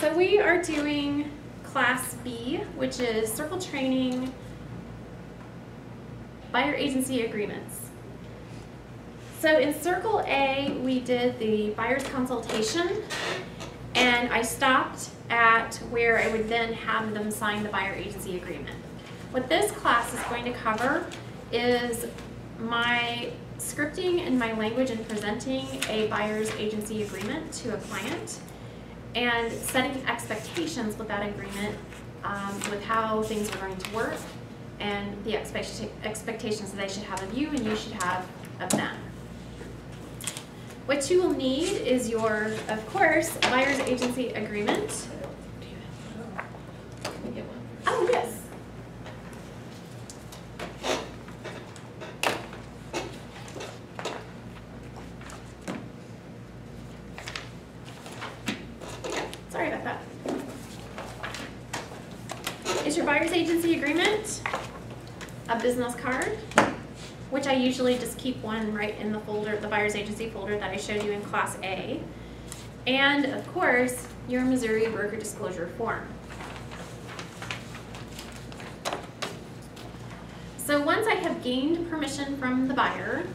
So we are doing Class B, which is Circle Training Buyer Agency Agreements. So in Circle A, we did the buyer's consultation, and I stopped at where I would then have them sign the buyer agency agreement. What this class is going to cover is my scripting and my language in presenting a buyer's agency agreement to a client, and setting expectations with that agreement with how things are going to work, and the expectations that they should have of you and you should have of them. What you will need is your, of course, buyer's agency agreement. Can we get one? Oh, yes. Sorry about that. Is your buyer's agency agreement a business card, which I usually just keep one right in the folder, the buyer's agency folder that I showed you in Class A, and of course, your Missouri broker disclosure form. So once I have gained permission from the buyer,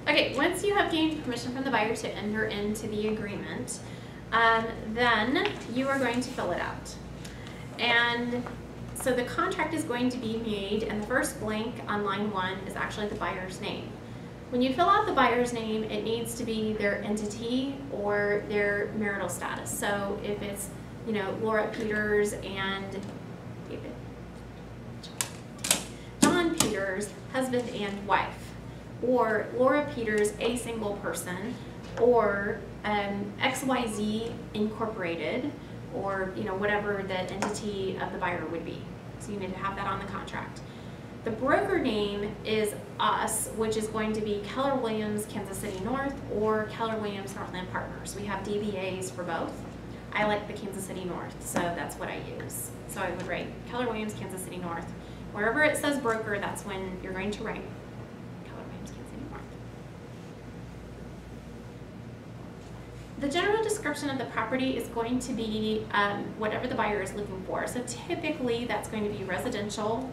okay, once you have gained permission from the buyer to enter into the agreement, then you are going to fill it out. And so the contract is going to be made, and the first blank on line 1 is actually the buyer's name. When you fill out the buyer's name, it needs to be their entity or their marital status. So if it's, you know, Laura Peters and David, John Peters, husband and wife, or Laura Peters, a single person, or XYZ Incorporated, or whatever the entity of the buyer would be. So you need to have that on the contract. The broker name is us, which is going to be Keller Williams Kansas City North or Keller Williams Northland Partners. We have DBAs for both. I like the Kansas City North, so that's what I use. So I would write Keller Williams Kansas City North. Wherever it says broker, that's when you're going to write Keller Williams Kansas City North. The general description of the property is going to be whatever the buyer is looking for. So typically that's going to be residential.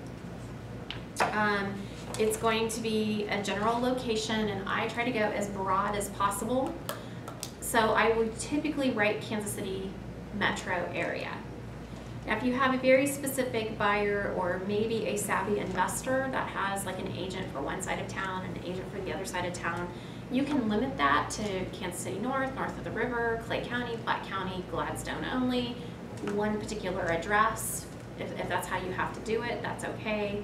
It's going to be a general location, and I try to go as broad as possible. So I would typically write Kansas City metro area. Now if you have a very specific buyer or maybe a savvy investor that has like an agent for one side of town and an agent for the other side of town, you can limit that to Kansas City North, north of the river, Clay County, Platte County, Gladstone only, one particular address. If that's how you have to do it, that's okay.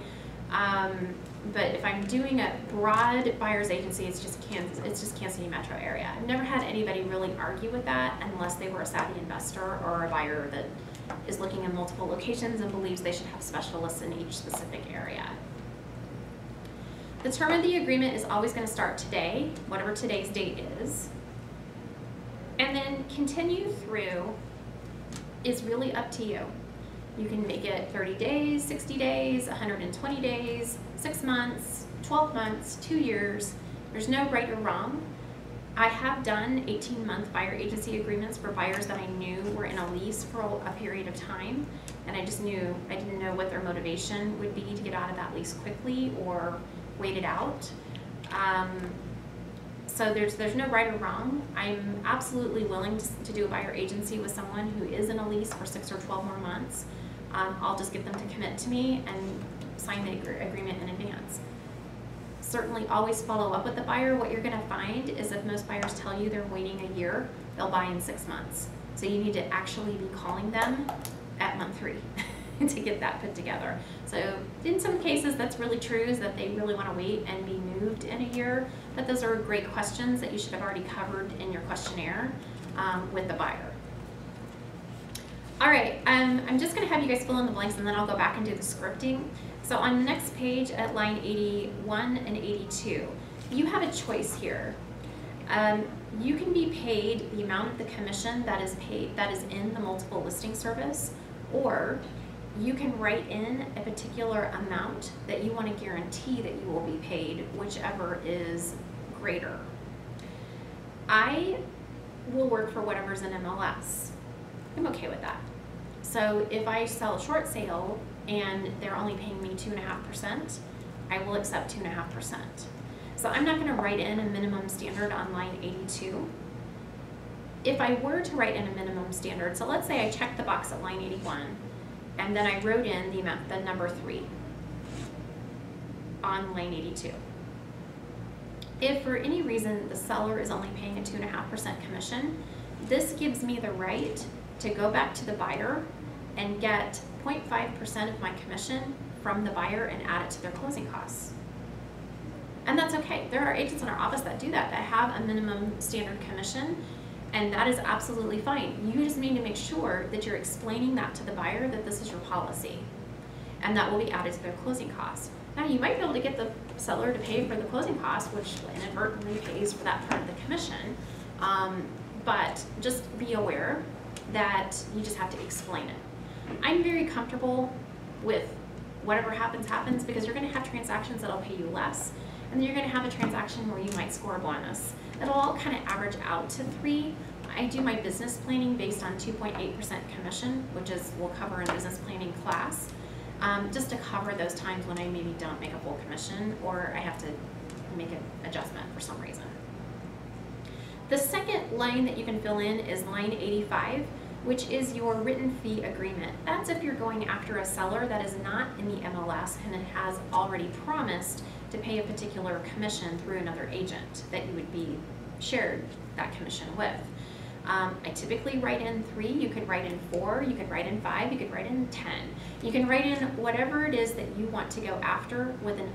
But if I'm doing a broad buyer's agency, it's just Kansas City metro area. I've never had anybody really argue with that unless they were a savvy investor or a buyer that is looking in multiple locations and believes they should have specialists in each specific area. The term of the agreement is always going to start today, whatever today's date is, and then continue through is really up to you. You can make it 30 days, 60 days, 120 days, 6 months, 12 months, 2 years. There's no right or wrong. I have done 18-month buyer agency agreements for buyers that I knew were in a lease for a period of time, and I didn't know what their motivation would be to get out of that lease quickly or wait it out. So there's no right or wrong. I'm absolutely willing to do a buyer agency with someone who is in a lease for 6 or 12 more months. I'll just get them to commit to me and sign the agreement in advance. Certainly always follow up with the buyer. What you're going to find is if most buyers tell you they're waiting a year, they'll buy in 6 months. So you need to actually be calling them at month 3 to get that put together. So in some cases that's really true, is that they really want to wait and be moved in a year, but those are great questions that you should have already covered in your questionnaire with the buyer. All right, I'm just going to have you guys fill in the blanks and then I'll go back and do the scripting. So on the next page at line 81 and 82, you have a choice here. You can be paid the amount of the commission that is in the multiple listing service, or you can write in a particular amount that you want to guarantee that you will be paid, whichever is greater. I will work for whatever's in MLS. I'm okay with that. So if I sell a short sale and they're only paying me 2.5%, I will accept 2.5%. So I'm not going to write in a minimum standard on line 82. If I were to write in a minimum standard, so let's say I checked the box at line 81, and then I wrote in the number 3 on line 82. If for any reason the seller is only paying a 2.5% commission, this gives me the right to go back to the buyer and get 0.5% of my commission from the buyer and add it to their closing costs. And that's okay. There are agents in our office that do that, that have a minimum standard commission, and that is absolutely fine. You just need to make sure that you're explaining that to the buyer, that this is your policy, and that will be added to their closing costs. Now, you might be able to get the seller to pay for the closing costs, which inadvertently pays for that part of the commission, but just be aware that you just have to explain it. I'm very comfortable with whatever happens, happens, because you're going to have transactions that'll pay you less, and then you're going to have a transaction where you might score a bonus. It'll all kind of average out to 3. I do my business planning based on 2.8% commission, which we'll cover in business planning class, just to cover those times when I maybe don't make a full commission or I have to make an adjustment for some reason. The second line that you can fill in is line 85, which is your written fee agreement. That's if you're going after a seller that is not in the MLS and it has already promised to pay a particular commission through another agent that you would be shared that commission with. I typically write in 3, you could write in 4, you could write in 5, you could write in 10. You can write in whatever it is that you want to go after with an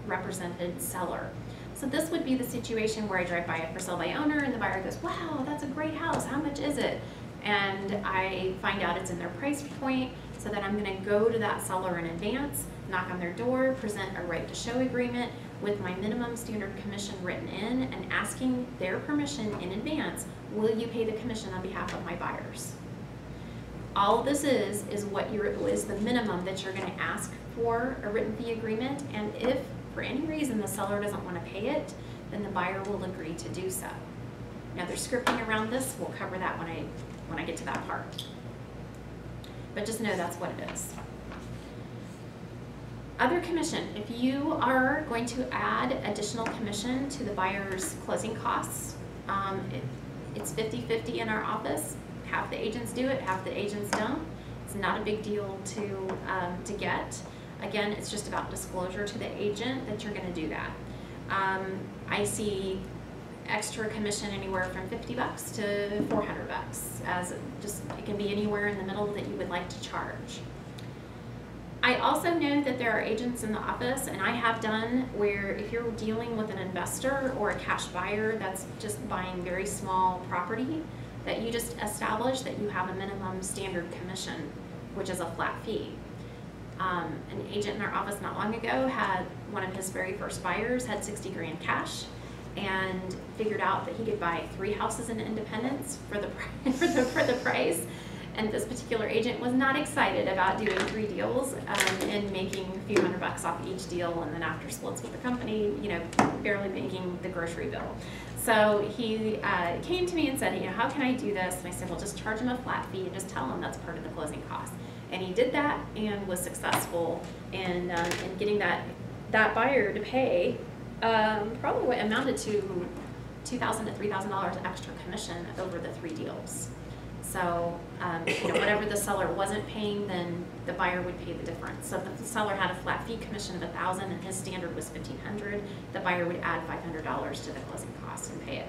unrepresented seller. So this would be the situation where I drive by a for sale by owner and the buyer goes, wow, that's a great house, how much is it? And I find out it's in their price point, so that I'm going to go to that seller in advance, knock on their door, present a right to show agreement with my minimum standard commission written in, and asking their permission in advance, will you pay the commission on behalf of my buyers? All of this is the minimum that you're going to ask for a written fee agreement, and if for any reason the seller doesn't want to pay it, then the buyer will agree to do so. Now there's scripting around this, we'll cover that when I get to that part. But just know that's what it is. Other commission, if you are going to add additional commission to the buyer's closing costs, it's 50-50 in our office. Half the agents do it, half the agents don't. It's not a big deal to get. Again, it's just about disclosure to the agent that you're going to do that. I see extra commission anywhere from $50 to $400, as it can be anywhere in the middle that you would like to charge. I also know that there are agents in the office, and I have done, where if you're dealing with an investor or a cash buyer that's just buying very small property, that you just establish that you have a minimum standard commission, which is a flat fee. An agent in our office not long ago had one of his very first buyers had 60 grand cash, and figured out that he could buy 3 houses in Independence for the price. And this particular agent was not excited about doing 3 deals and making a few $100 off each deal, and then after splits with the company, barely making the grocery bill. So he came to me and said, how can I do this? And I said, well, just charge him a flat fee and just tell him that's part of the closing cost. And he did that and was successful in getting that buyer to pay probably what amounted to $2,000 to $3,000 extra commission over the 3 deals. So, whatever the seller wasn't paying, then the buyer would pay the difference. So if the seller had a flat fee commission of $1,000 and his standard was $1,500, the buyer would add $500 to the closing costs and pay it.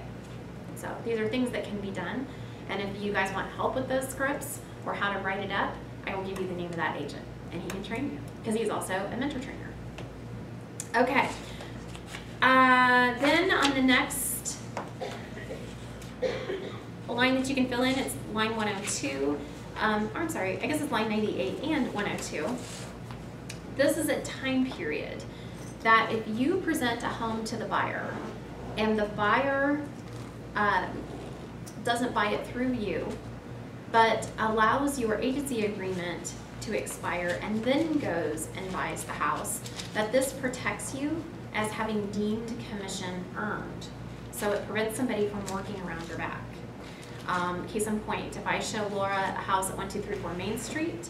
So these are things that can be done. And if you guys want help with those scripts or how to write it up, I will give you the name of that agent, and he can train you, because he's also a mentor trainer. Okay. Then on the next line that you can fill in, it's line 102. I'm sorry, I guess it's line 98 and 102. This is a time period that if you present a home to the buyer and the buyer doesn't buy it through you, but allows your agency agreement to expire and then goes and buys the house, that this protects you as having deemed commission earned. So it prevents somebody from working around your back. Case in point, if I show Laura a house at 1234 Main Street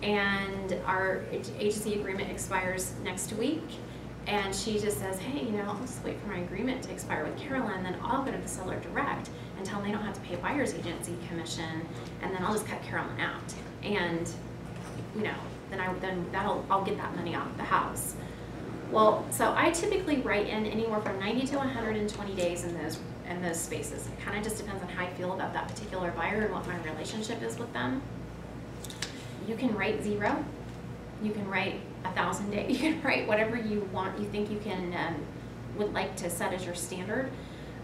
and our agency agreement expires next week, and she just says, hey, I'll just wait for my agreement to expire with Carolyn, then I'll go to the seller direct and tell them they don't have to pay a buyer's agency commission, and then I'll just cut Carolyn out. And, I'll get that money off the house. Well, so I typically write in anywhere from 90 to 120 days in those spaces. It kind of just depends on how I feel about that particular buyer and what my relationship is with them. You can write 0. You can write 1,000 days. You can write whatever you want. You think you can would like to set as your standard.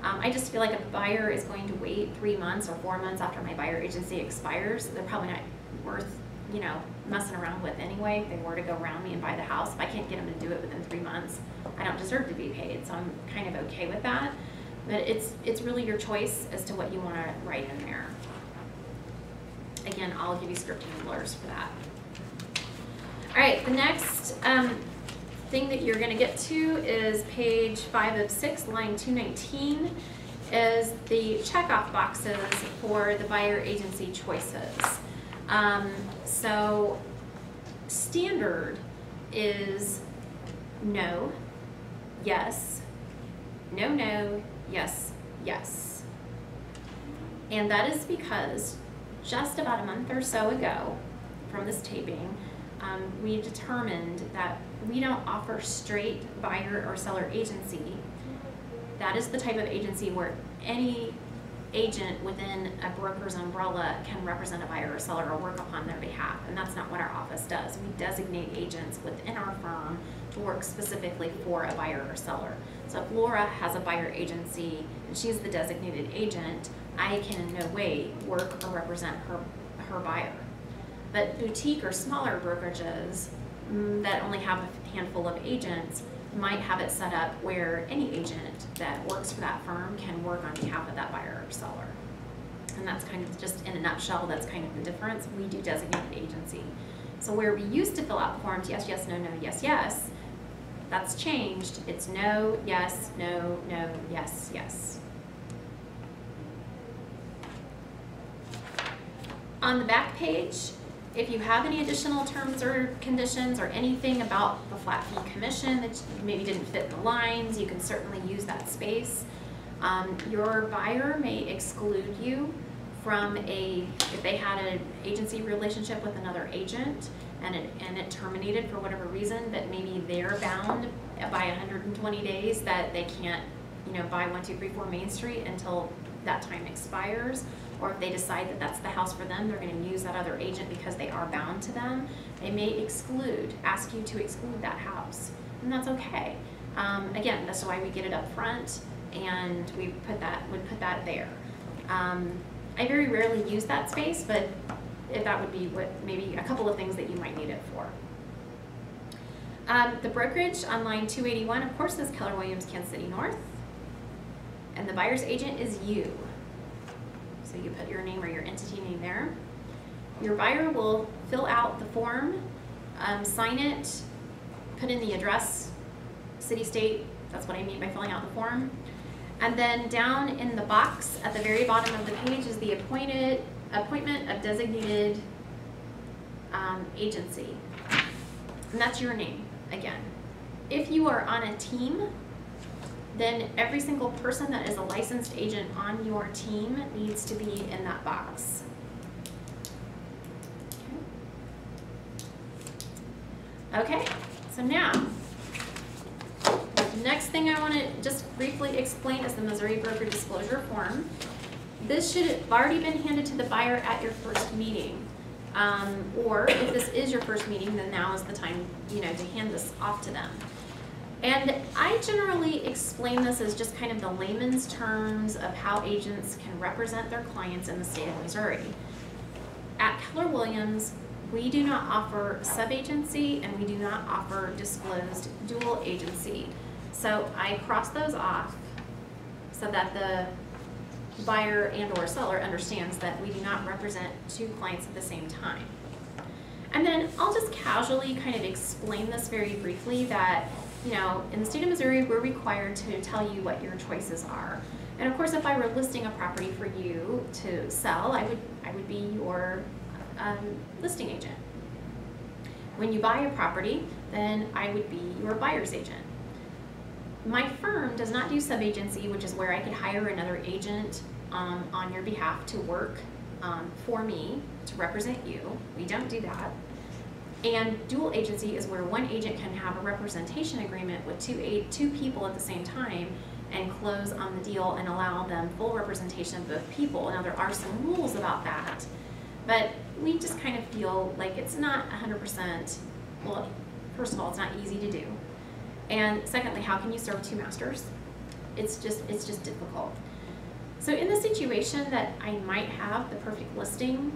I just feel like if a buyer is going to wait 3 months or 4 months after my buyer agency expires, they're probably not worth messing around with anyway. If they were to go around me and buy the house, if I can't get them to do it within 3 months, I don't deserve to be paid. So I'm kind of okay with that. But it's really your choice as to what you want to write in there. Again, I'll give you script handlers for that. All right, the next thing that you're going to get to is page 5 of 6, line 219, is the checkoff boxes for the buyer agency choices. So standard is no, yes, no, yes, yes. And that is because just about a month or so ago from this taping, we determined that we don't offer straight buyer or seller agency. That is the type of agency where any agent within a broker's umbrella can represent a buyer or seller or work upon their behalf, and that's not what our office does. We designate agents within our firm to work specifically for a buyer or seller. So if Laura has a buyer agency and she's the designated agent, I can in no way work or represent her buyer. But boutique or smaller brokerages that only have a handful of agents might have it set up where any agent that works for that firm can work on behalf of that buyer or seller. And that's kind of just in a nutshell, that's kind of the difference. We do designated agency. So where we used to fill out forms, yes, yes, no, no, yes, yes, that's changed. It's no, yes, no, no, yes, yes. On the back page, if you have any additional terms or conditions or anything about the flat fee commission that maybe didn't fit in the lines, you can certainly use that space. Your buyer may exclude you from if they had an agency relationship with another agent and it terminated for whatever reason, that maybe they're bound by 120 days that they can't buy 1234 Main Street until that time expires. Or if they decide that that's the house for them, they're going to use that other agent because they are bound to them, they may ask you to exclude that house. And that's okay. Again, that's why we get it up front and would put that there. I very rarely use that space, but that would be maybe a couple of things that you might need it for. The brokerage on line 281, of course, is Keller Williams, Kansas City North. And the buyer's agent is you. So you put your name or your entity name there. Your buyer will fill out the form, sign it, put in the address, city, state, that's what I mean by filling out the form. And then down in the box at the very bottom of the page is the appointment of designated agency. And that's your name, again. If you are on a team, then every single person that is a licensed agent on your team needs to be in that box. Okay, so now, the next thing I want to just briefly explain is the Missouri Broker Disclosure Form. This should have already been handed to the buyer at your first meeting. Or if this is your first meeting, then now is the time, to hand this off to them. And I generally explain this as just kind of the layman's terms of how agents can represent their clients in the state of Missouri. At Keller Williams, we do not offer sub-agency and we do not offer disclosed dual agency. So I cross those off so that the buyer and or seller understands that we do not represent two clients at the same time. And then I'll just casually kind of explain this very briefly that, you know, in the state of Missouri, we're required to tell you what your choices are. And of course, if I were listing a property for you to sell, I would be your listing agent. When you buy a property, then I would be your buyer's agent. My firm does not do subagency, which is where I could hire another agent on your behalf to work for me to represent you. We don't do that. And dual agency is where one agent can have a representation agreement with two people at the same time and close on the deal and allow them full representation of both people. Now there are some rules about that, but we just kind of feel like it's not 100%, well, first of all, it's not easy to do. And secondly, how can you serve two masters? It's just difficult. So in the situation that I might have the perfect listing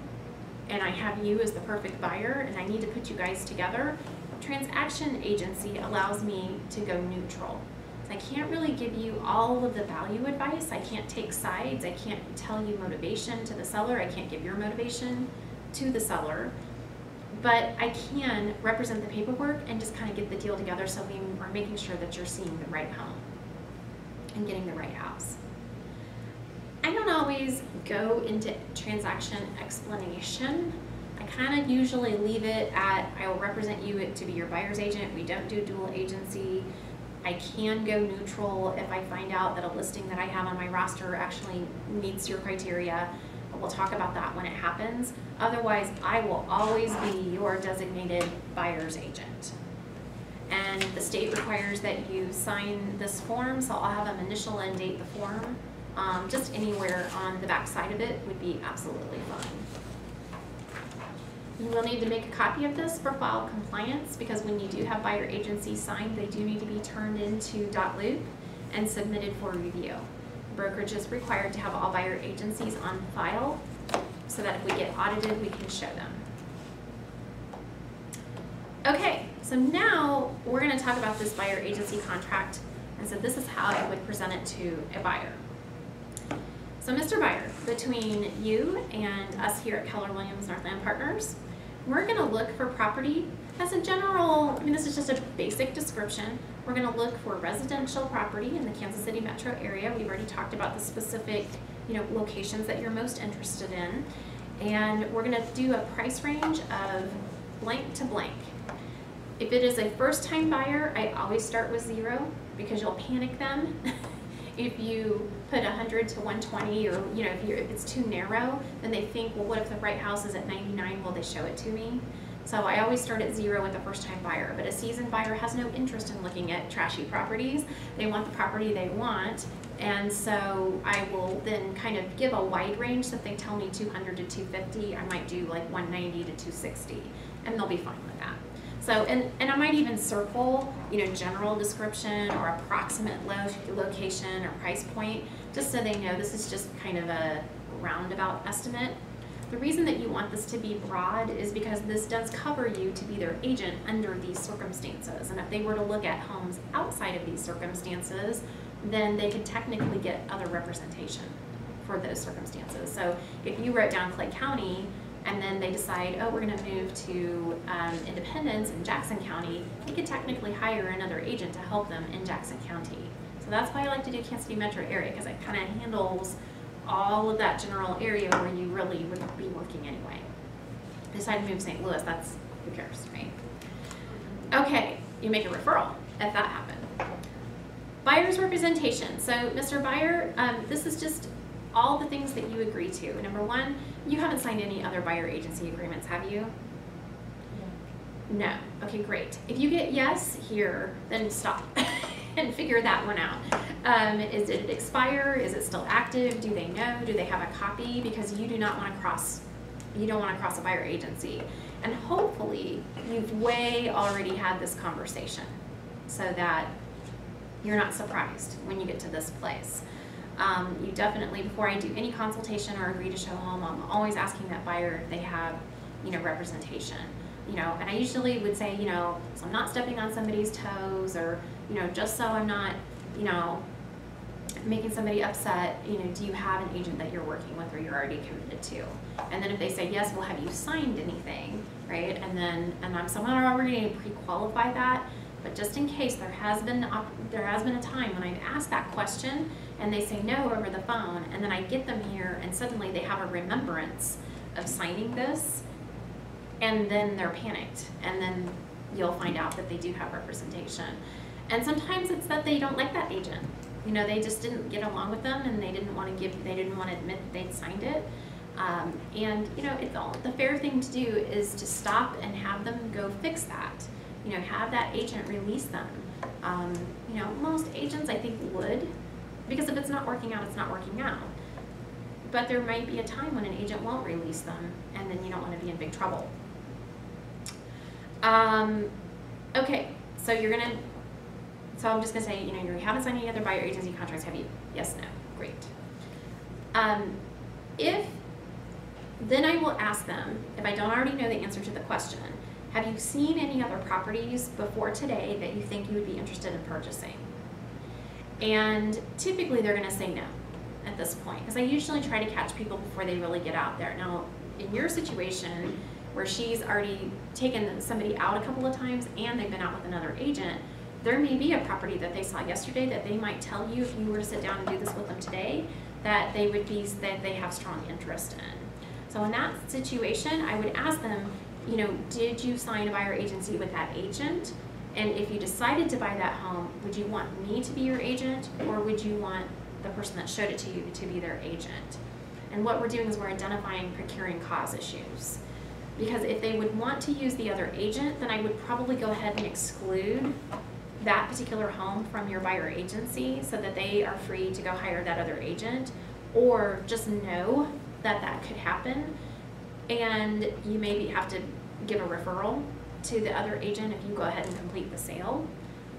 and I have you as the perfect buyer and I need to put you guys together, transaction agency allows me to go neutral. So I can't really give you all of the value advice. I can't take sides. I can't tell you motivation to the seller. I can't give your motivation to the seller. But I can represent the paperwork and just kind of get the deal together so we are making sure that you're seeing the right home and getting the right house. I don't always go into transaction explanation. I kind of usually leave it at, I will represent you to be your buyer's agent. We don't do dual agency. I can go neutral if I find out that a listing that I have on my roster actually meets your criteria. We'll talk about that when it happens. Otherwise, I will always be your designated buyer's agent. And the state requires that you sign this form, so I'll have them initial and date the form. Just anywhere on the back side of it would be absolutely fine. You will need to make a copy of this for file compliance because when you do have buyer agency signed, they do need to be turned into .loop and submitted for review. Brokerage is required to have all buyer agencies on file so that if we get audited, we can show them. Okay, so now we're going to talk about this buyer agency contract, and so this is how I would present it to a buyer. So Mr. Buyer, between you and us here at Keller Williams Northland Partners, we're going to look for property as a general, I mean this is just a basic description. We're going to look for residential property in the Kansas City metro area. We've already talked about the specific, locations that you're most interested in. And we're going to do a price range of blank to blank. If it is a first-time buyer, I always start with 0 because you'll panic them. If you put 100 to 120 or if it's too narrow, then they think, well, what if the right house is at 99? Will they show it to me? So I always start at 0 with a first-time buyer, but a seasoned buyer has no interest in looking at trashy properties. They want the property they want, and so I will then kind of give a wide range. So if they tell me 200 to 250, I might do like 190 to 260, and they'll be fine with that. So, and I might even circle, general description or approximate location or price point, just so they know this is just kind of a roundabout estimate. The reason that you want this to be broad is because this does cover you to be their agent under these circumstances. And if they were to look at homes outside of these circumstances, then they could technically get other representation for those circumstances. So if you wrote down Clay County, and then they decide, oh, we're going to move to Independence in Jackson County, they could technically hire another agent to help them in Jackson County. So that's why I like to do Kansas City metro area, because it kind of handles all of that general area where you really would be working anyway. Decide to move to St. Louis, that's, who cares, right? Okay, you make a referral if that happened. Buyer's representation. So, Mr. Buyer, this is just all the things that you agree to. Number one, you haven't signed any other buyer agency agreements, have you? No. Okay, great. If you get yes here, then stop and figure that one out. Did it expire? Is it still active? Do they know? Do they have a copy? Because you do not want to cross, you don't want to cross a buyer agency. And hopefully you've way already had this conversation so that you're not surprised when you get to this place. You definitely, before I do any consultation or agree to show home, I'm always asking that buyer if they have, representation. And I usually would say, so I'm not stepping on somebody's toes, or, just so I'm not, making somebody upset, you know, do you have an agent that you're working with or you're already committed to? And then if they say yes, well, have you signed anything, right? And I'm someone already pre-qualify that, but just in case there has been a time when I've asked that question and they say no over the phone, and then I get them here and suddenly they have a remembrance of signing this, and then they're panicked, and then you'll find out that they do have representation. And sometimes it's that they don't like that agent. You know, they just didn't get along with them, and they didn't want to admit that they'd signed it. And you know, the fair thing to do is to stop and have them go fix that. You know, have that agent release them. You know, most agents I think would, because if it's not working out, it's not working out. But there might be a time when an agent won't release them, and then you don't want to be in big trouble. Okay, so I'm just gonna say, you know, you haven't signed any other buyer agency contracts, have you? Yes, no, great. Then I will ask them, if I don't already know the answer to the question, have you seen any other properties before today that you think you would be interested in purchasing? And typically they're gonna say no at this point, because I usually try to catch people before they really get out there. Now, in your situation, where she's already taken somebody out a couple of times and they've been out with another agent, there may be a property that they saw yesterday that they might tell you, if you were to sit down and do this with them today, that they have strong interest in. So in that situation, I would ask them, you know, did you sign a buyer agency with that agent? And if you decided to buy that home, would you want me to be your agent, or would you want the person that showed it to you to be their agent? And what we're doing is we're identifying procuring cause issues. Because if they would want to use the other agent, then I would probably go ahead and exclude that particular home from your buyer agency so that they are free to go hire that other agent, or just know that that could happen, and you maybe have to give a referral to the other agent if you go ahead and complete the sale.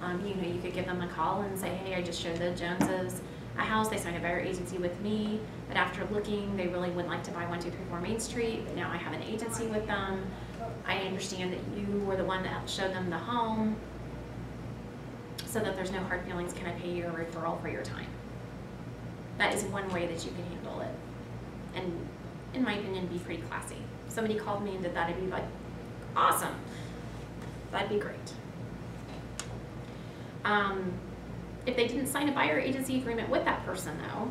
You know, you could give them a call and say, hey, I just showed the Joneses a house, they signed a buyer agency with me, but after looking, they really would like to buy 1234 Main Street, but now I have an agency with them. I understand that you were the one that showed them the home, so that there's no hard feelings. Can I pay you a referral for your time? That is one way that you can handle it, and in my opinion, be pretty classy. If somebody called me and did that, I'd be like, awesome, that'd be great. If they didn't sign a buyer agency agreement with that person, though,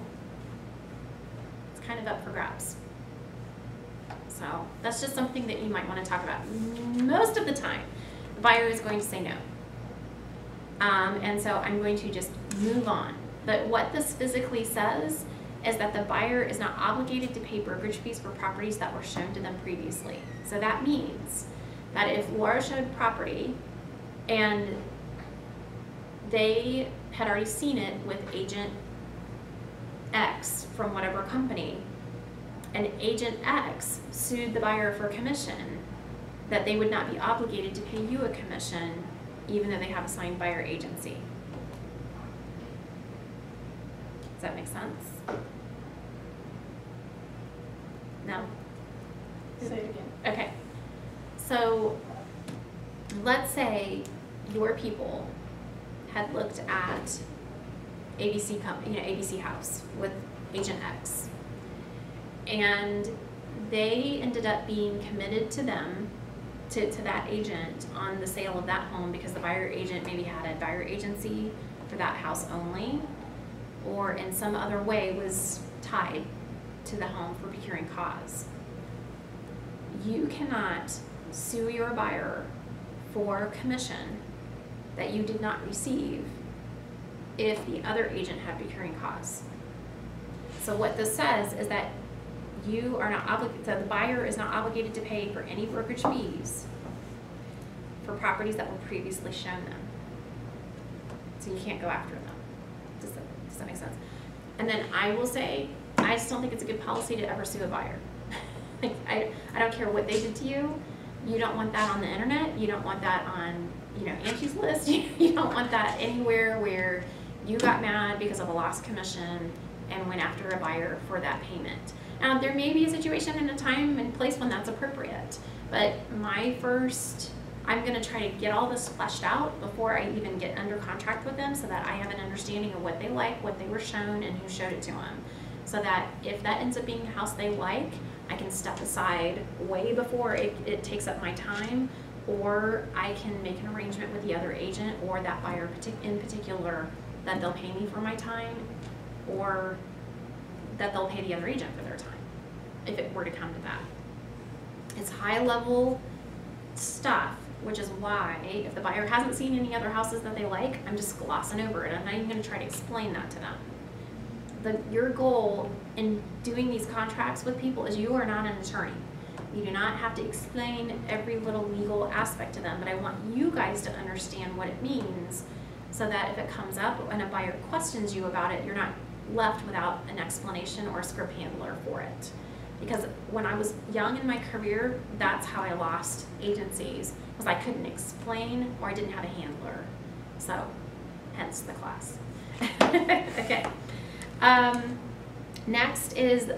it's kind of up for grabs. So that's just something that you might want to talk about. Most of the time, the buyer is going to say no. And so I'm going to just move on. But what this physically says is that the buyer is not obligated to pay brokerage fees for properties that were shown to them previously. So that means that if Laura showed property and they had already seen it with agent X from whatever company, and agent X sued the buyer for commission, that they would not be obligated to pay you a commission even though they have a signed buyer agency. Does that make sense? No? Say it again. Okay. So let's say your people had looked at ABC House with agent X, and they ended up being committed to them, to that agent on the sale of that home, because the buyer agent maybe had a buyer agency for that house only, or in some other way was tied to the home for procuring cause. You cannot sue your buyer for commission that you did not receive if the other agent had procuring cause. So what this says is that you are not obligated, so the buyer is not obligated to pay for any brokerage fees for properties that were previously shown them. So you can't go after them. Does that make sense? And then I will say, I just don't think it's a good policy to ever sue a buyer. Like, I don't care what they did to you. You don't want that on the internet. You don't want that on, you know, Angie's List. You don't want that anywhere where you got mad because of a lost commission and went after a buyer for that payment. There may be a situation and a time and place when that's appropriate, but my first I'm going to try to get all this fleshed out before I even get under contract with them so that I have an understanding of what they like, what they were shown, and who showed it to them. So that if that ends up being a house they like, I can step aside way before it takes up my time, or I can make an arrangement with the other agent or that buyer in particular that they'll pay me for my time, or that they'll pay the other agent for their time, if it were to come to that. It's high level stuff, which is why if the buyer hasn't seen any other houses that they like, I'm just glossing over it. I'm not even going to try to explain that to them. Your goal in doing these contracts with people is you are not an attorney. You do not have to explain every little legal aspect to them, but I want you guys to understand what it means so that if it comes up and a buyer questions you about it, you're not left without an explanation or a script handler for it. Because when I was young in my career, that's how I lost agencies, was I couldn't explain or I didn't have a handler. So, hence the class. Okay. Next is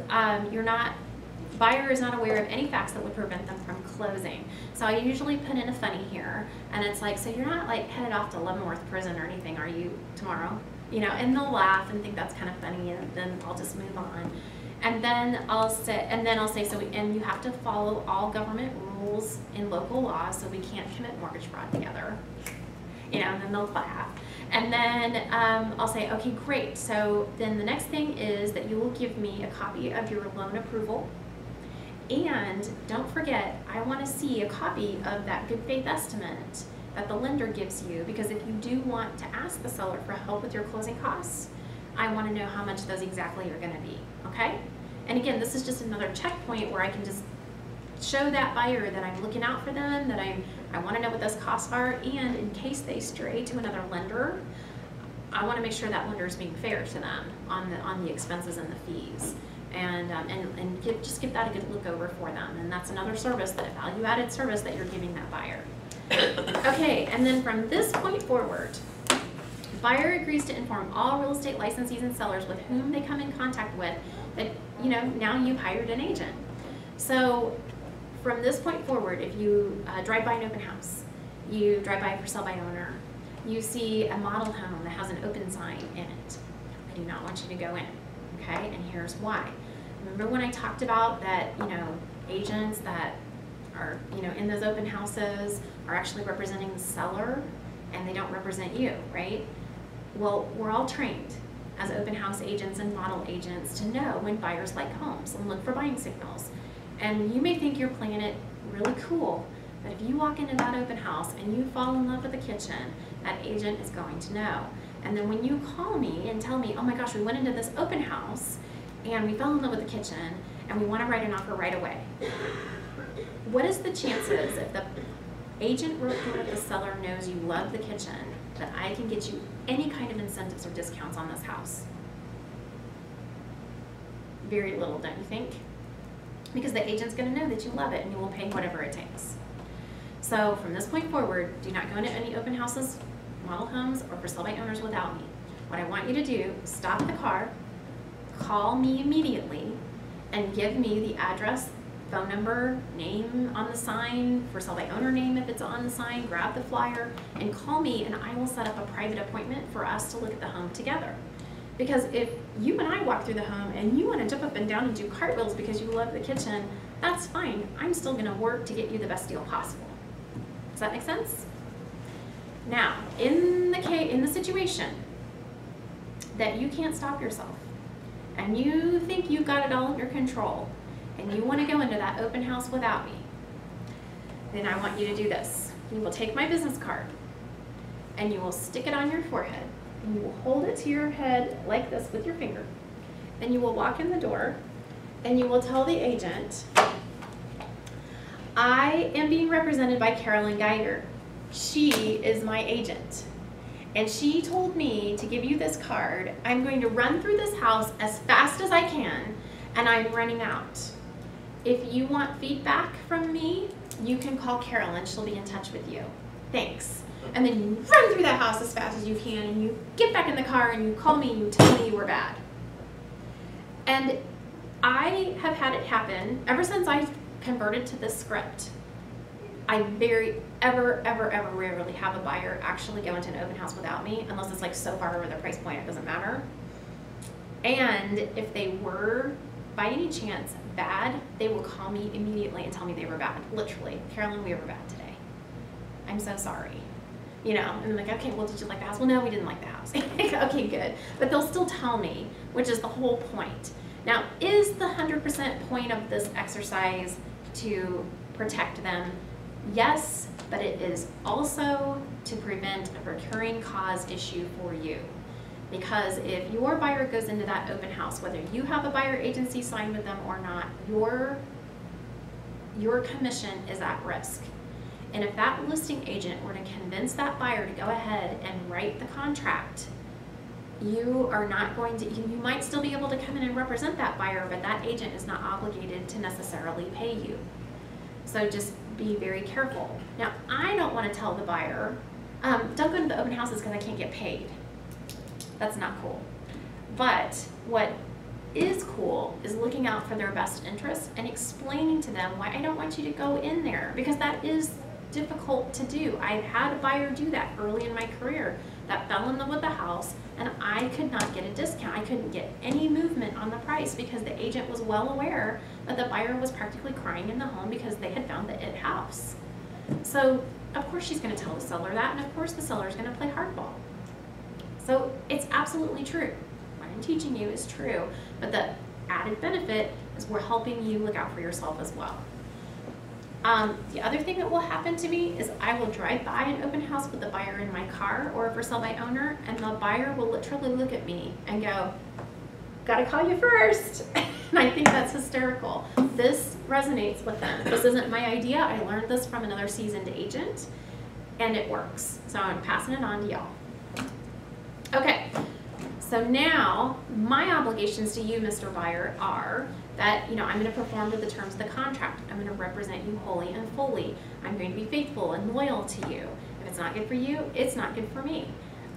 buyer is not aware of any facts that would prevent them from closing. So I usually put in a funny here, and it's like, so you're not like headed off to Leavenworth prison or anything, are you, tomorrow? You know, and they'll laugh and think that's kind of funny, and then I'll just move on. And then I'll say, so and you have to follow all government rules and local laws, so we can't commit mortgage fraud together. You know, and then they'll laugh. And then I'll say, okay, great. So then the next thing is that you will give me a copy of your loan approval. And don't forget, I want to see a copy of that good faith estimate that the lender gives you, because if you do want to ask the seller for help with your closing costs, I want to know how much those exactly are going to be, okay? And again, this is just another checkpoint where I can just show that buyer that I'm looking out for them, that I want to know what those costs are, and in case they stray to another lender, I want to make sure that lender is being fair to them on the expenses and the fees. And just give that a good look over for them. And that's another service, that value-added service that you're giving that buyer. Okay, and then from this point forward, buyer agrees to inform all real estate licensees and sellers with whom they come in contact with that, you know, now you've hired an agent. So from this point forward, if you drive by an open house, you drive by for sale by owner, you see a model home that has an open sign in it, I do not want you to go in, okay? And here's why. Remember when I talked about that, you know, agents that are, you know, in those open houses are actually representing the seller and they don't represent you, right? Well, we're all trained as open house agents and model agents to know when buyers like homes and look for buying signals. And you may think you're playing it really cool, but if you walk into that open house and you fall in love with the kitchen, that agent is going to know. And then when you call me and tell me, oh my gosh, we went into this open house and we fell in love with the kitchen and we want to write an offer right away. What is the chances if the agent working with the seller knows you love the kitchen that I can get you any kind of incentives or discounts on this house? Very little, don't you think? Because the agent's going to know that you love it and you will pay whatever it takes. So from this point forward, do not go into any open houses, model homes, or for sale by owners without me. What I want you to do is stop the car, call me immediately, and give me the address, phone number, name on the sign, for sale by owner name if it's on the sign, grab the flyer, and call me and I will set up a private appointment for us to look at the home together. Because if you and I walk through the home and you want to jump up and down and do cartwheels because you love the kitchen, that's fine. I'm still going to work to get you the best deal possible. Does that make sense? Now, in the situation that you can't stop yourself and you think you've got it all under control and you want to go into that open house without me, then I want you to do this. You will take my business card and you will stick it on your forehead and you will hold it to your head like this with your finger. Then you will walk in the door and you will tell the agent, I am being represented by Carolyn Geiger. She is my agent. And she told me to give you this card. I'm going to run through this house as fast as I can, and I'm running out. If you want feedback from me, you can call Carolyn. She'll be in touch with you. Thanks. And then you run through that house as fast as you can, and you get back in the car, and you call me, and you tell me you were bad. And I have had it happen ever since I converted to this script. I very, ever rarely have a buyer actually go into an open house without me, unless it's like so far over the price point it doesn't matter. And if they were, by any chance, bad, they will call me immediately and tell me they were bad. Literally, Carolyn, we were bad today. I'm so sorry. You know, and I'm like, okay, well, did you like the house? Well, no, we didn't like the house. Okay, good. But they'll still tell me, which is the whole point. Now, is the 100% point of this exercise to protect them? Yes, but it is also to prevent a recurring cause issue for you. Because if your buyer goes into that open house, whether you have a buyer agency signed with them or not, your commission is at risk. And if that listing agent were to convince that buyer to go ahead and write the contract, you are not going to, you might still be able to come in and represent that buyer, but that agent is not obligated to necessarily pay you. So just be very careful. Now, I don't want to tell the buyer, don't go to the open houses because I can't get paid. That's not cool. But what is cool is looking out for their best interests and explaining to them why I don't want you to go in there, because that is difficult to do. I've had a buyer do that early in my career that fell in love with the house, and I could not get a discount. I couldn't get any movement on the price because the agent was well aware that the buyer was practically crying in the home because they had found the it house. So of course she's going to tell the seller that, and of course the seller is going to play hardball. So it's absolutely true. What I'm teaching you is true, but the added benefit is we're helping you look out for yourself as well. The other thing that will happen to me is I will drive by an open house with the buyer in my car or a for sale by owner, and the buyer will literally look at me and go, gotta call you first. And I think that's hysterical. This resonates with them. This isn't my idea. I learned this from another seasoned agent, and it works. So I'm passing it on to y'all. Okay, so now my obligations to you, Mr. Buyer, are that, you know, I'm going to perform to the terms of the contract. I'm going to represent you wholly and fully. I'm going to be faithful and loyal to you. If it's not good for you, it's not good for me.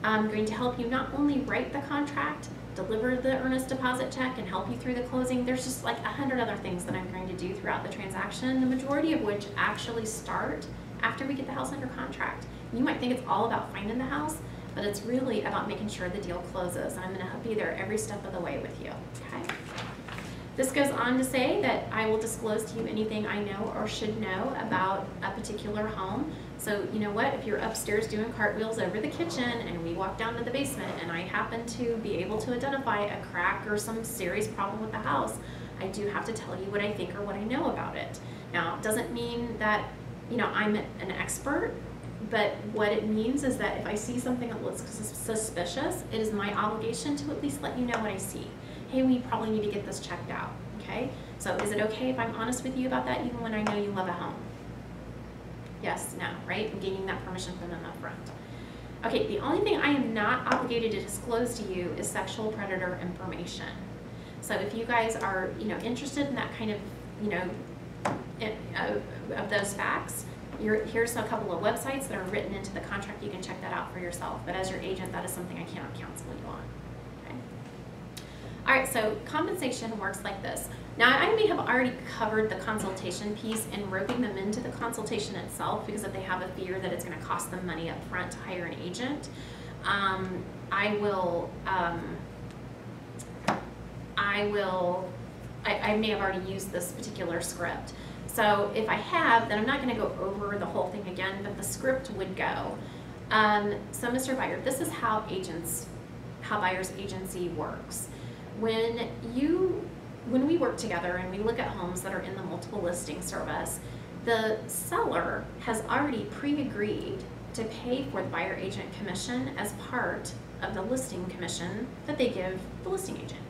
I'm going to help you not only write the contract, deliver the earnest deposit check, and help you through the closing. There's just like 100 other things that I'm going to do throughout the transaction, the majority of which actually start after we get the house under contract. You might think it's all about finding the house, but it's really about making sure the deal closes, and I'm going to be there every step of the way with you, okay? This goes on to say that I will disclose to you anything I know or should know about a particular home. So you know what, if you're upstairs doing cartwheels over the kitchen and we walk down to the basement and I happen to be able to identify a crack or some serious problem with the house, I do have to tell you what I think or what I know about it. Now, it doesn't mean that, you know, I'm an expert, but what it means is that if I see something that looks suspicious, it is my obligation to at least let you know what I see. Hey, we probably need to get this checked out, okay? So is it okay if I'm honest with you about that even when I know you love a home? Yes, no, right? I'm gaining that permission from them up front. Okay, the only thing I am not obligated to disclose to you is sexual predator information. So if you guys are, you know, interested in that kind of, you know, of those facts, here's a couple of websites that are written into the contract. You can check that out for yourself. But as your agent, that is something I cannot counsel you on. Okay. All right, so compensation works like this. Now, I may have already covered the consultation piece and roping them into the consultation itself, because if they have a fear that it's going to cost them money up front to hire an agent, I may have already used this particular script. So if I have, then I'm not going to go over the whole thing again, but the script would go. So Mr. Buyer, this is how buyer's agency works. When we work together and we look at homes that are in the multiple listing service, the seller has already pre-agreed to pay for the buyer agent commission as part of the listing commission that they give the listing agent.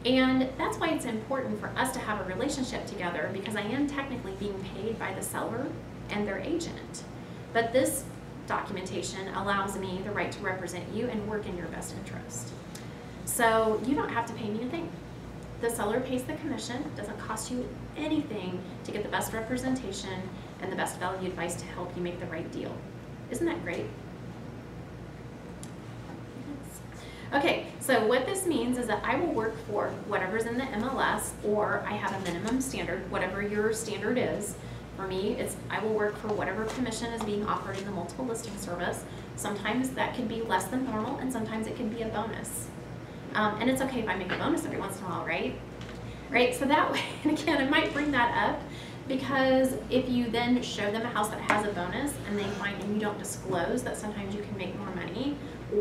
And that's why it's important for us to have a relationship together, because I am technically being paid by the seller and their agent. But this documentation allows me the right to represent you and work in your best interest. So you don't have to pay me a thing. The seller pays the commission. It doesn't cost you anything to get the best representation and the best value advice to help you make the right deal. Isn't that great? Okay, so what this means is that I will work for whatever's in the MLS, or I have a minimum standard, whatever your standard is, For me, I will work for whatever commission is being offered in the multiple listing service. Sometimes that could be less than normal, and sometimes it can be a bonus. And it's okay if I make a bonus every once in a while, right? Right, so that way, and again, I might bring that up because if you then show them a house that has a bonus and they find, and you don't disclose that sometimes you can make more money,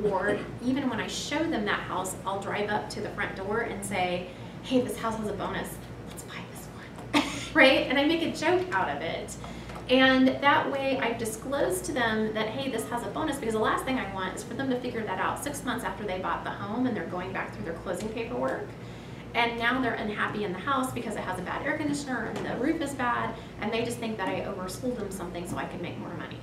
or even when I show them that house, I'll drive up to the front door and say, hey, this house has a bonus, let's buy this one, right? And I make a joke out of it. And that way I've disclosed to them that, hey, this has a bonus, because the last thing I want is for them to figure that out 6 months after they bought the home and they're going back through their closing paperwork. And now they're unhappy in the house because it has a bad air conditioner and the roof is bad, and they just think that I oversold them something so I can make more money.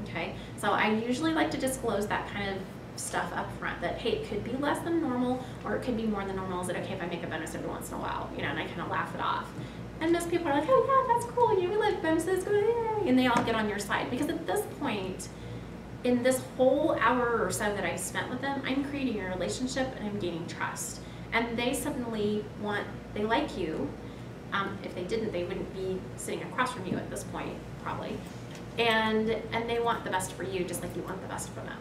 Okay, so I usually like to disclose that kind of stuff up front, that hey, it could be less than normal or it could be more than normal. Is it okay if I make a bonus every once in a while? You know, and I kind of laugh it off. And most people are like, oh yeah, that's cool, you know, we like bonuses, yay, and they all get on your side, because at this point, in this whole hour or so that I've spent with them, I'm creating a relationship and I'm gaining trust. And they suddenly they like you. If they didn't, they wouldn't be sitting across from you at this point, probably. And they want the best for you, just like you want the best for them.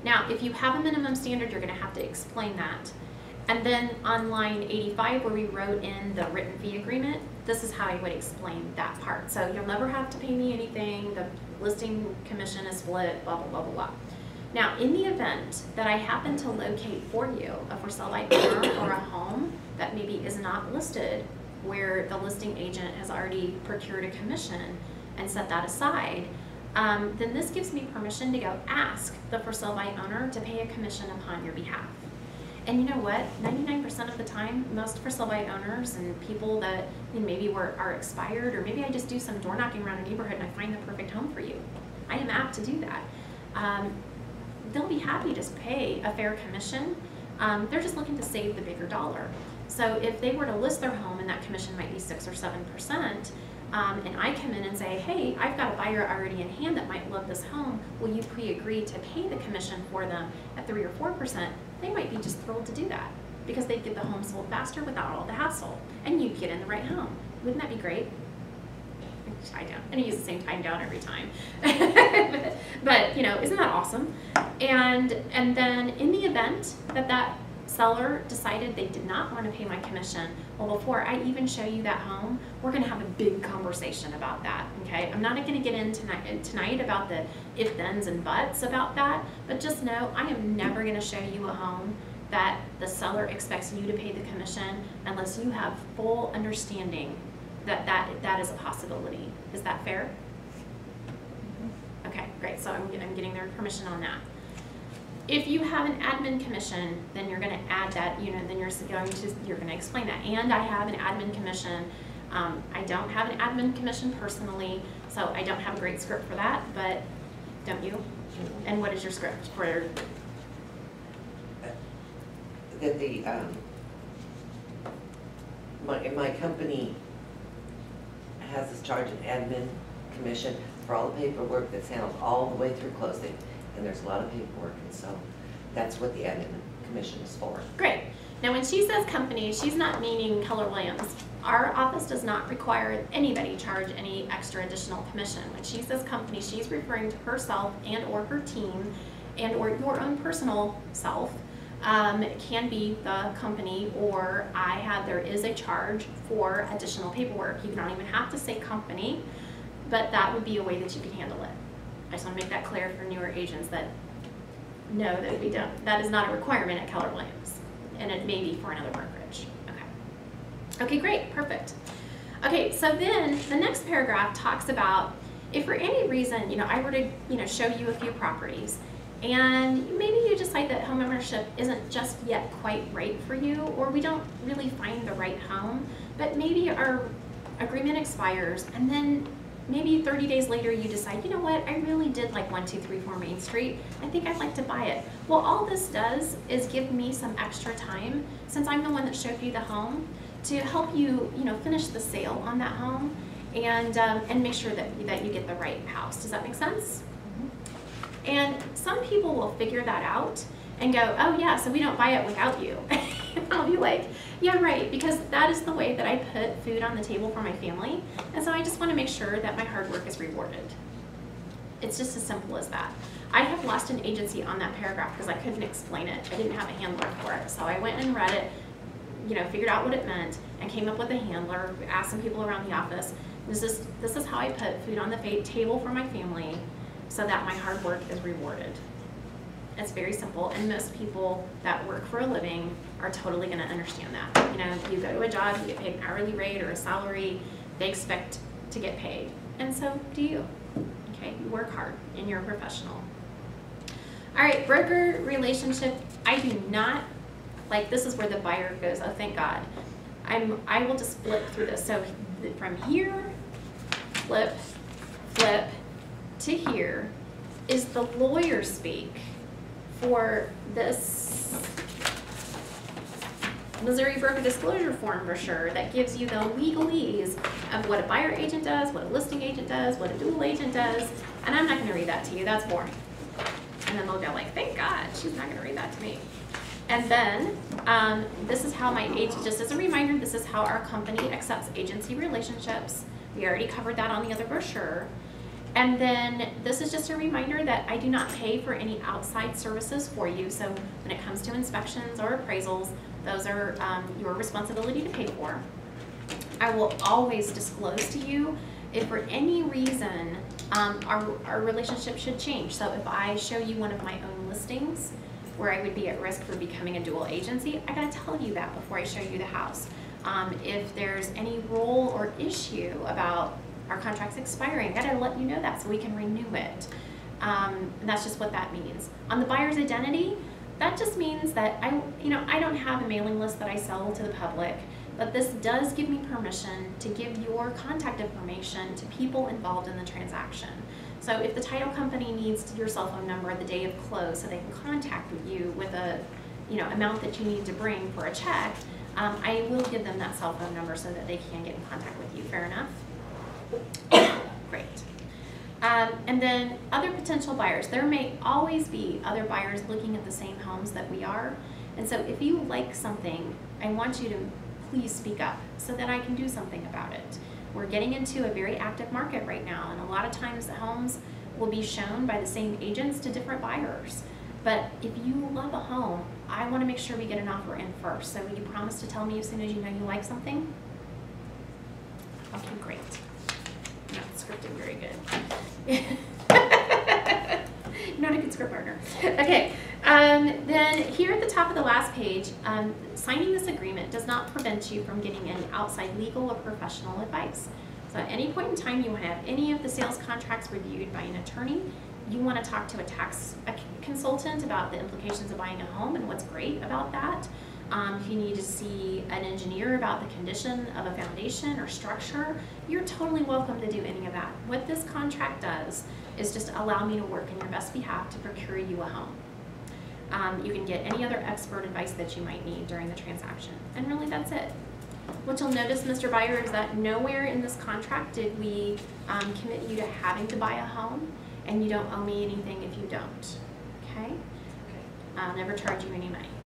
Now, if you have a minimum standard, you're gonna have to explain that. And then on line 85, where we wrote in the written fee agreement, this is how I would explain that part. So you'll never have to pay me anything, the listing commission is split, blah, blah, blah, blah, blah. Now, in the event that I happen to locate for you a for sale by owner or a home that maybe is not listed, where the listing agent has already procured a commission and set that aside, then this gives me permission to go ask the for sale by owner to pay a commission upon your behalf. And you know what? 99% of the time, most for sale by owners and people that maybe are expired, or maybe I just do some door knocking around a neighborhood and I find the perfect home for you. I am apt to do that. They'll be happy to pay a fair commission. They're just looking to save the bigger dollar. So if they were to list their home and that commission might be 6 or 7%, and I come in and say, hey, I've got a buyer already in hand that might love this home, will you pre-agree to pay the commission for them at 3 or 4%? They might be just thrilled to do that because they'd get the home sold faster without all the hassle, and you'd get in the right home. Wouldn't that be great? Tie down, and I use the same tie down every time. but you know, isn't that awesome? And then in the event that seller decided they did not want to pay my commission, well, before I even show you that home, we're going to have a big conversation about that. Okay, I'm not going to get into tonight about the if, thens, and buts about that, but just know I am never going to show you a home that the seller expects you to pay the commission unless you have full understanding that is a possibility. Is that fair? Okay, great. So I'm getting their permission on that. If you have an admin commission, then you're going to add that. You know, then you're going to explain that. And I have an admin commission. I don't have an admin commission personally, so I don't have a great script for that. But don't you? And what is your script for? That my company has us charge an admin commission for all the paperwork that's handled all the way through closing, and there's a lot of paperwork, and so that's what the admin commission is for. Great. Now when she says company, she's not meaning Keller Williams. Our office does not require anybody charge any extra additional commission. When she says company, she's referring to herself and or her team and or your own personal self. It can be the company, or there is a charge for additional paperwork. You don't even have to say company, but that would be a way that you can handle it. I just want to make that clear for newer agents that know that we don't. That is not a requirement at Keller Williams, and it may be for another brokerage. Okay. Okay, great, perfect. Okay, so then the next paragraph talks about if for any reason, I were to, show you a few properties, and maybe you decide that home ownership isn't just yet quite right for you, or we don't really find the right home, but maybe our agreement expires, and then maybe 30 days later you decide, you know what, I really did like 1234 Main Street. I think I'd like to buy it. Well, all this does is give me some extra time, since I'm the one that showed you the home, to help you, finish the sale on that home, and make sure that you get the right house. Does that make sense? And some people will figure that out and go, oh yeah, so we don't buy it without you. And I'll be like, yeah, right, because that is the way that I put food on the table for my family. And so I just want to make sure that my hard work is rewarded. It's just as simple as that. I have lost an agency on that paragraph because I couldn't explain it. I didn't have a handler for it. So I went and read it, you know, figured out what it meant, and came up with a handler, asked some people around the office. This is how I put food on the table for my family so that my hard work is rewarded. It's very simple, and most people that work for a living are totally going to understand that. You know, you go to a job, you get paid an hourly rate or a salary, they expect to get paid, and so do you. Okay, you work hard and you're a professional. All right, broker relationship, I do not, like, this is where the buyer goes, oh thank God. I will just flip through this. So from here, flip to here is the lawyer speak for this Missouri Broker Disclosure Form brochure that gives you the legalese of what a buyer agent does, what a listing agent does, what a dual agent does, and I'm not going to read that to you, that's boring. And then they'll go like, thank God, she's not going to read that to me. And then this is how my agent, just as a reminder, this is how our company accepts agency relationships. We already covered that on the other brochure. And then this is just a reminder that I do not pay for any outside services for you. So when it comes to inspections or appraisals, those are your responsibility to pay for. I will always disclose to you if for any reason our relationship should change. So if I show you one of my own listings where I would be at risk for becoming a dual agency, I gotta tell you that before I show you the house. If there's any role or issue about our contract's expiring, I gotta let you know that so we can renew it. And that's just what that means. On the buyer's identity, that just means that I don't have a mailing list that I sell to the public, but this does give me permission to give your contact information to people involved in the transaction. So if the title company needs your cell phone number the day of close so they can contact you with a amount that you need to bring for a check, I will give them that cell phone number so that they can get in contact with you. Fair enough? Great. And then other potential buyers. There may always be other buyers looking at the same homes that we are. And so if you like something, I want you to please speak up so that I can do something about it. We're getting into a very active market right now, and a lot of times the homes will be shown by the same agents to different buyers. But if you love a home, I want to make sure we get an offer in first. So will you promise to tell me as soon as you know you like something? Okay, great. Not scripted very good. Not a good script partner. Okay, then here at the top of the last page, signing this agreement does not prevent you from getting any outside legal or professional advice. So at any point in time you have any of the sales contracts reviewed by an attorney, you want to talk to a tax consultant about the implications of buying a home and what's great about that. If you need to see an engineer about the condition of a foundation or structure, you're totally welcome to do any of that. What this contract does is just allow me to work in your best behalf to procure you a home. You can get any other expert advice that you might need during the transaction. And really that's it. What you'll notice, Mr. Buyer, is that nowhere in this contract did we commit you to having to buy a home, and you don't owe me anything if you don't. Okay? I'll never charge you any money.